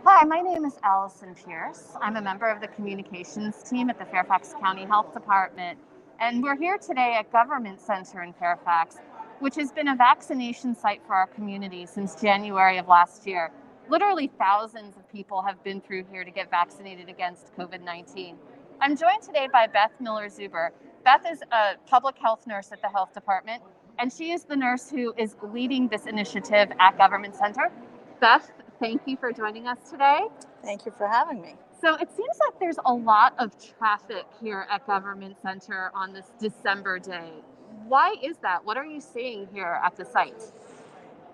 Hi, my name is Allison Pierce. I'm a member of the communications team at the Fairfax County Health Department, and we're here today at Government Center in Fairfax, which has been a vaccination site for our community since January of last year. Literally thousands of people have been through here to get vaccinated against COVID-19. I'm joined today by Beth Zuber-Miller. Beth is a public health nurse at the health department, and she is the nurse who is leading this initiative at Government Center. Beth, thank you for joining us today. Thank you for having me. So it seems like there's a lot of traffic here at Government Center on this December day. Why is that? What are you seeing here at the site?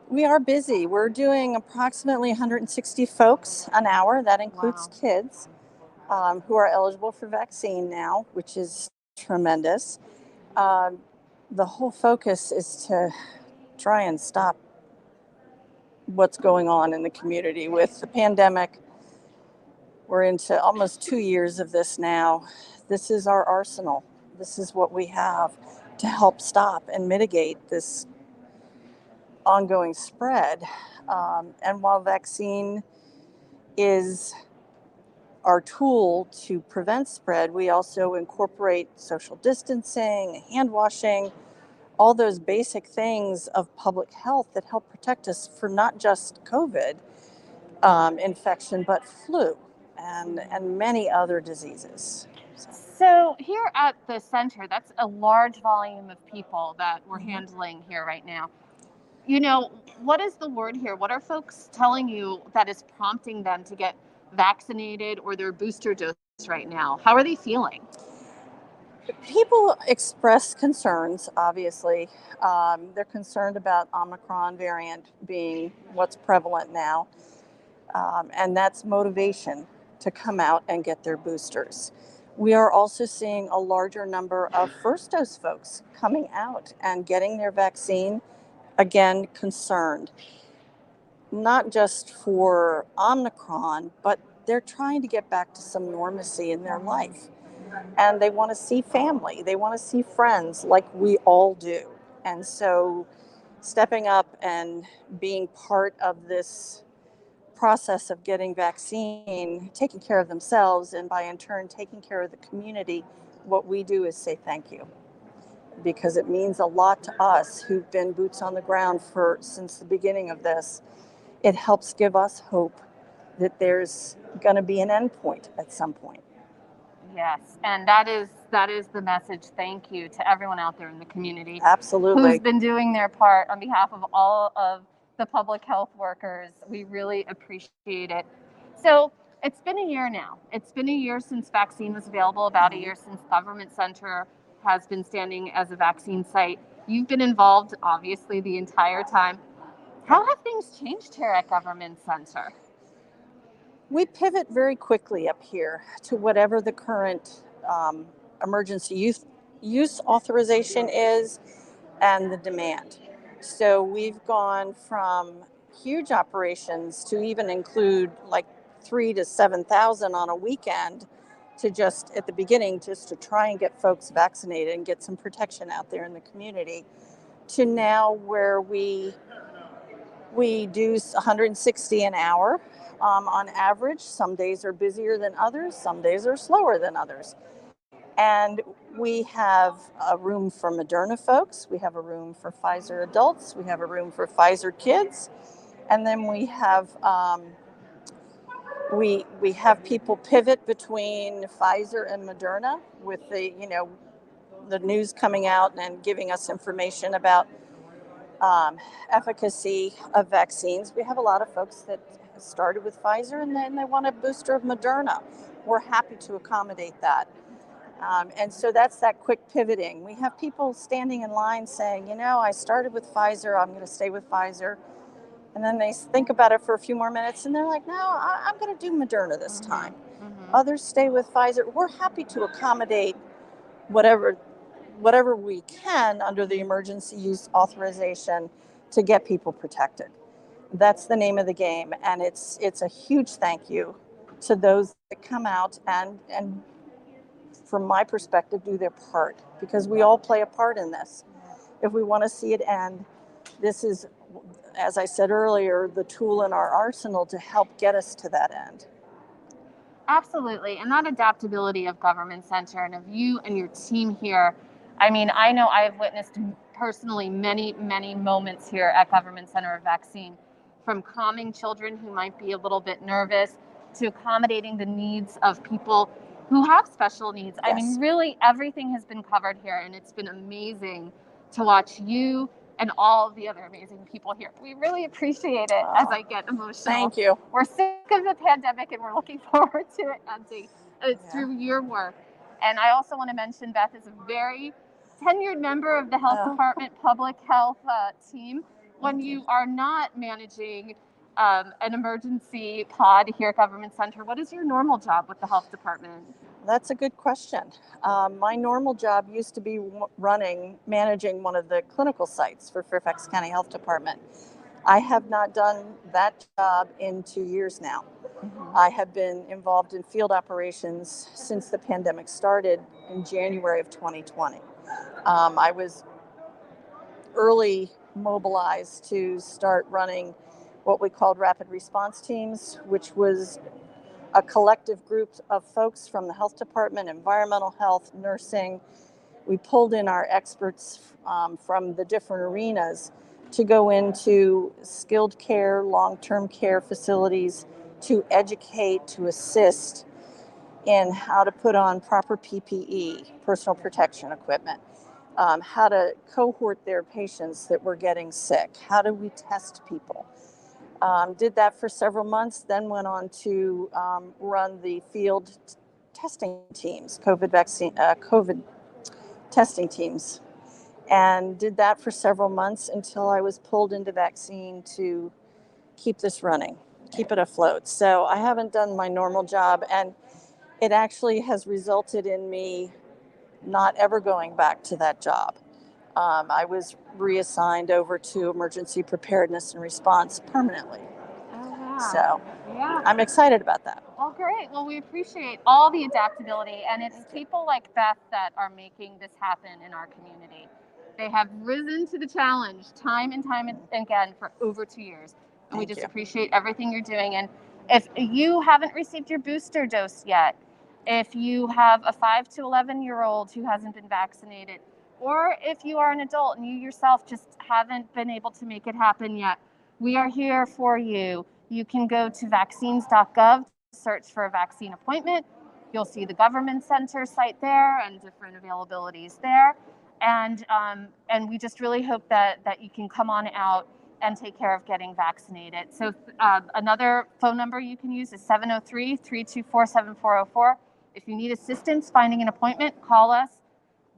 We are busy. We're doing approximately 160 folks an hour. That includes kids who are eligible for vaccine now, which is tremendous. The whole focus is to try and stop what's going on in the community with the pandemic. We're into almost 2 years of this now. This is our arsenal. This is what we have to help stop and mitigate this ongoing spread. And while vaccine is our tool to prevent spread, we also incorporate social distancing, hand washing, all those basic things of public health that help protect us for not just COVID infection, but flu and many other diseases. So here at the center, that's a large volume of people that we're handling here right now. You know, what is the word here? What are folks telling you that is prompting them to get vaccinated or their booster dose right now? How are they feeling? People express concerns, obviously. They're concerned about Omicron variant being what's prevalent now. And that's motivation to come out and get their boosters. We are also seeing a larger number of first dose folks coming out and getting their vaccine, again, concerned. Not just for Omicron, but they're trying to get back to some normalcy in their life. And they want to see family. They want to see friends like we all do. And so stepping up and being part of this process of getting vaccine, taking care of themselves, and by in turn taking care of the community, what we do is say thank you. Because it means a lot to us who've been boots on the ground since the beginning of this. It helps give us hope that there's going to be an end point at some point. Yes, and that is the message. Thank you to everyone out there in the community. Absolutely. Who's been doing their part on behalf of all of the public health workers. We really appreciate it. So it's been a year now. It's been a year since vaccine was available, about a year since Government Center has been standing as a vaccine site. You've been involved, obviously, the entire time. How have things changed here at Government Center? We pivot very quickly up here to whatever the current emergency use authorization is and the demand. So we've gone from huge operations to even include like 3,000 to 7,000 on a weekend to just at the beginning, just to try and get folks vaccinated and get some protection out there in the community, to now where we do 160 an hour on average. Some days are busier than others. Some days are slower than others. And we have a room for Moderna folks. We have a room for Pfizer adults. We have a room for Pfizer kids. And then we have we have people pivot between Pfizer and Moderna with the news coming out and giving us information about efficacy of vaccines. We have a lot of folks that started with Pfizer and then they want a booster of Moderna. We're happy to accommodate that. And so that's that quick pivoting. We have people standing in line saying, I started with Pfizer, I'm going to stay with Pfizer. And then they think about it for a few more minutes and they're like, no, I'm going to do Moderna this time. Others stay with Pfizer. We're happy to accommodate whatever we can under the emergency use authorization to get people protected. That's the name of the game. And it's a huge thank you to those that come out and from my perspective, do their part, because we all play a part in this. If we want to see it end, this is as I said earlier, the tool in our arsenal to help get us to that end. Absolutely. And that adaptability of Government Center and of you and your team here. I mean, I know I have witnessed personally many, many moments here at Government Center of Vaccine, from calming children who might be a little bit nervous to accommodating the needs of people who have special needs. Yes. I mean, really everything has been covered here, and it's been amazing to watch you and all of the other amazing people here. We really appreciate it as I get emotional. Thank you. We're sick of the pandemic and we're looking forward to it ending. It's through your work. And I also want to mention Beth is a very tenured member of the Health Department Public Health team. When you are not managing an emergency pod here at Government Center, what is your normal job with the Health Department? That's a good question. My normal job used to be managing one of the clinical sites for Fairfax County Health Department. I have not done that job in 2 years now. Mm-hmm. I have been involved in field operations since the pandemic started in January of 2020. I was early mobilized to start running what we called rapid response teams, which was a collective group of folks from the health department, environmental health, nursing. We pulled in our experts from the different arenas to go into skilled care, long-term care facilities to educate, to assist in how to put on proper PPE, personal protection equipment, how to cohort their patients that were getting sick, how do we test people. Did that for several months, then went on to run the field testing teams, COVID testing teams, and did that for several months until I was pulled into vaccine to keep this running, keep it afloat. So I haven't done my normal job, and it actually has resulted in me not ever going back to that job. I was reassigned over to emergency preparedness and response permanently. Oh, wow. So I'm excited about that. Well, great. Well, we appreciate all the adaptability, and it's people like Beth that are making this happen in our community. They have risen to the challenge time and time again for over 2 years. And we just appreciate everything you're doing. And if you haven't received your booster dose yet, if you have a 5 to 11-year-old who hasn't been vaccinated, or if you are an adult and you yourself just haven't been able to make it happen yet, we are here for you. You can go to vaccines.gov, search for a vaccine appointment. You'll see the Government Center site there and different availabilities there. And we just really hope that you can come on out and take care of getting vaccinated. So another phone number you can use is 703-324-7404. If you need assistance finding an appointment, call us.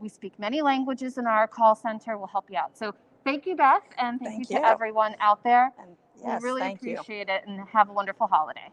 We speak many languages in our call center. We'll help you out. So thank you, Beth, and thank you to everyone out there. And yes, we really appreciate it, and have a wonderful holiday.